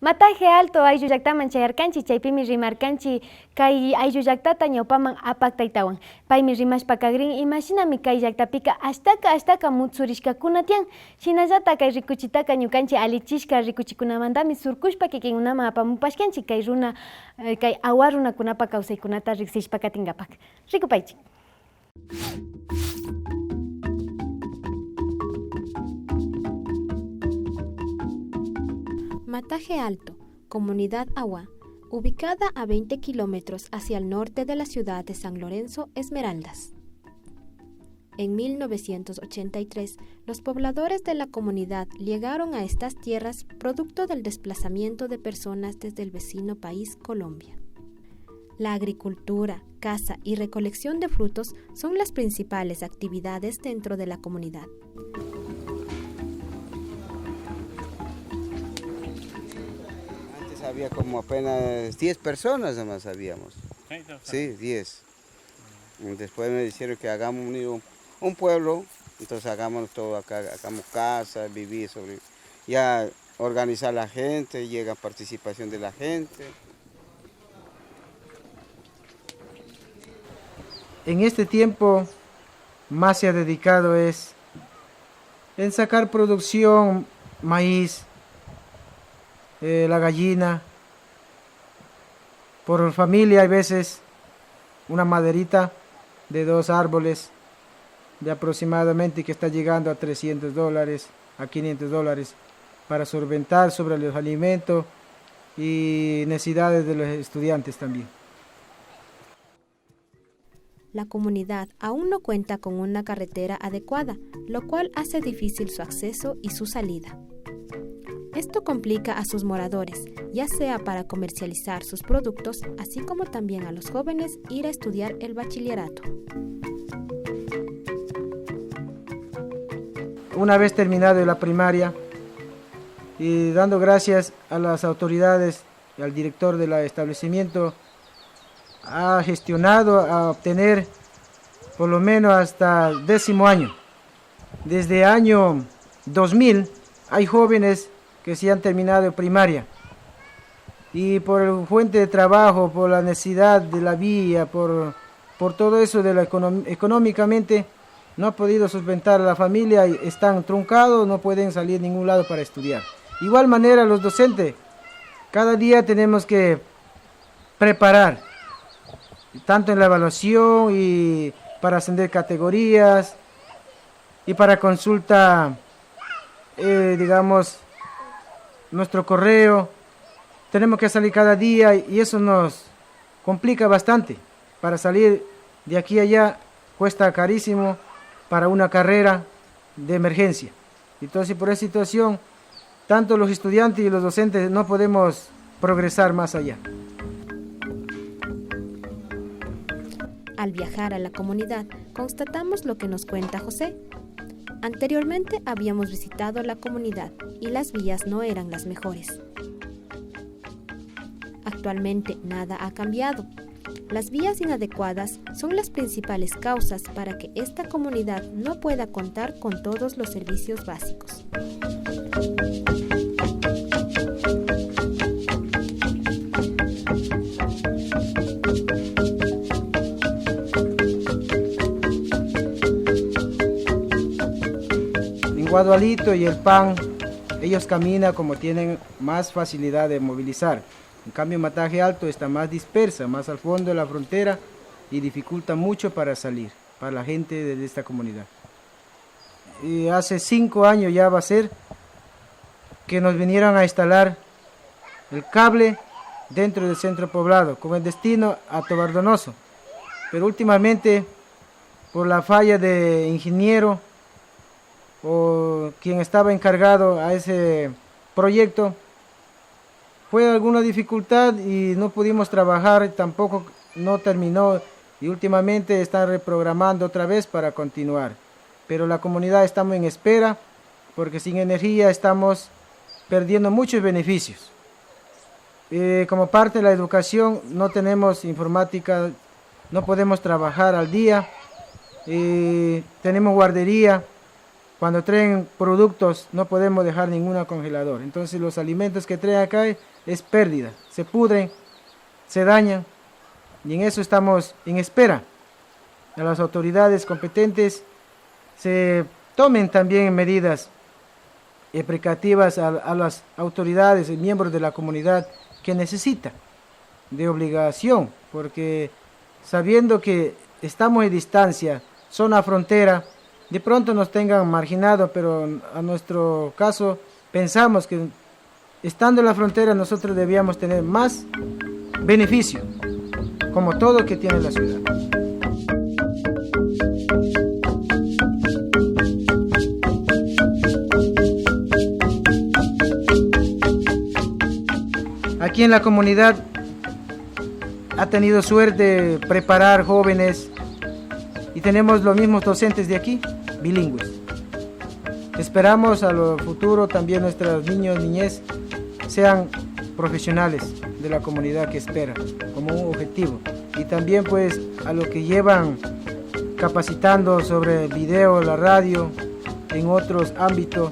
Mataje alto ayllu llaqtaman chayarkanchik chaypimi rimarkanchik kay ayllu llaqtata ñawpaman apaktaytawan. Paymi rimashpa kagrin imashinami kay llaqtapika ashtaka mutsurishkakuna tiyan. Shinallata kay rikuchitaka ñukanchik alichishka rikuchikunamantami surkushpa kikinkunaman apamupashkanchik kay runa kay awa runakunapa kawsaykunata riksishpa katinkapak. Rikupaychik. Mataje Alto, Comunidad Awa, ubicada a 20 kilómetros hacia el norte de la ciudad de San Lorenzo, Esmeraldas. En 1983, los pobladores de la comunidad llegaron a estas tierras producto del desplazamiento de personas desde el vecino país Colombia. La agricultura, caza y recolección de frutos son las principales actividades dentro de la comunidad. Había como apenas 10 personas nada más habíamos. Sí, 10. Después me dijeron que hagamos un pueblo, entonces hagamos todo acá, hagamos casa, vivir sobre, ya organizar la gente, llega participación de la gente. En este tiempo más se ha dedicado en sacar producción, maíz, la gallina, por familia hay veces una maderita de 2 árboles de aproximadamente que está llegando a $300, a $500 para solventar sobre los alimentos y necesidades de los estudiantes también. La comunidad aún no cuenta con una carretera adecuada, lo cual hace difícil su acceso y su salida. Esto complica a sus moradores, ya sea para comercializar sus productos, así como también a los jóvenes ir a estudiar el bachillerato. Una vez terminado la primaria y dando gracias a las autoridades y al director del establecimiento, ha gestionado a obtener por lo menos hasta el 10º año. Desde el año 2000 hay jóvenes que se han terminado primaria y por el fuente de trabajo, por la necesidad de la vía, por todo eso económicamente no ha podido solventar a la familia, y están truncados, no pueden salir a ningún lado para estudiar. Igual manera los docentes, cada día tenemos que preparar, tanto en la evaluación y para ascender categorías y para consulta, digamos, nuestro correo, tenemos que salir cada día y eso nos complica bastante. Para salir de aquí a allá cuesta carísimo para una carrera de emergencia. Entonces, por esa situación, tanto los estudiantes y los docentes no podemos progresar más allá. Al viajar a la comunidad, constatamos lo que nos cuenta José. Anteriormente habíamos visitado la comunidad y las vías no eran las mejores. Actualmente nada ha cambiado. Las vías inadecuadas son las principales causas para que esta comunidad no pueda contar con todos los servicios básicos. Guadualito y el pan, ellos caminan como tienen más facilidad de movilizar. En cambio, Mataje Alto está más dispersa, más al fondo de la frontera y dificulta mucho para salir, para la gente de esta comunidad. Y hace 5 años ya va a ser que nos vinieron a instalar el cable dentro del centro poblado, con el destino a Tobardonoso. Pero últimamente, por la falla de ingeniero, o quien estaba encargado a ese proyecto, fue alguna dificultad y no pudimos trabajar, tampoco no terminó y últimamente están reprogramando otra vez para continuar. Pero la comunidad estamos en espera porque sin energía estamos perdiendo muchos beneficios. Como parte de la educación no tenemos informática, no podemos trabajar al día, tenemos guardería. cuando traen productos no podemos dejar ninguna congelador. Entonces los alimentos que traen acá es pérdida, se pudren, se dañan y en eso estamos en espera. A las autoridades competentes se tomen también medidas precautivas a las autoridades y miembros de la comunidad que necesita de obligación, porque sabiendo que estamos en distancia, zona frontera, de pronto nos tengan marginado, pero a nuestro caso pensamos que estando en la frontera nosotros debíamos tener más beneficio, como todo que tiene la ciudad. Aquí en la comunidad ha tenido suerte de preparar jóvenes y tenemos los mismos docentes de aquí, bilingües. Esperamos a lo futuro también nuestros niños y niñez sean profesionales de la comunidad que espera como un objetivo. Y también pues a lo que llevan capacitando sobre el video, la radio, en otros ámbitos.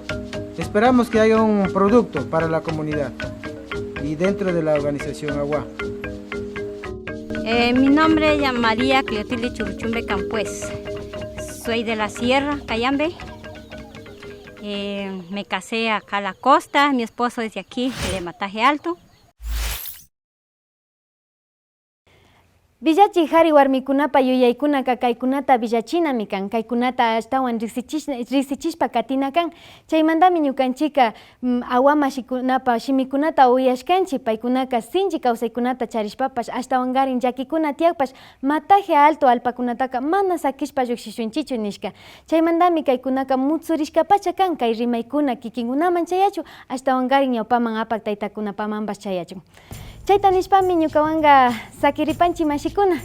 Esperamos que haya un producto para la comunidad y dentro de la organización AGUA. Mi nombre es María Cleotilde Churuchumbe Campués. Soy de la Sierra, Cayambe. Me casé acá a la costa, mi esposo es de aquí, de Mataje Alto. Villachi hari warmikunapa yuyaykunaka kaykunata villachinami kan, kaykunata ashtawan riksichishpa katina kan. Chaymantami ñukanchika awa mashikunapa shimikunata uyashkanchik, paykunaka sinchi kawsaykunata charishpapash ashtawangarin llakikuna tiyakpash Mataje Alto allpakunataka mana sakishpa lluksishunchichu nishka. Chaymantami kaykunaka mutsurishkapacha kan, kay rimaykuna kikinkunaman chayachu, ashtawangarin ñawpaman apak taytakunapamanpas chayachu. Chayta nishpami ñukawanka sakiripanchik mashikuna.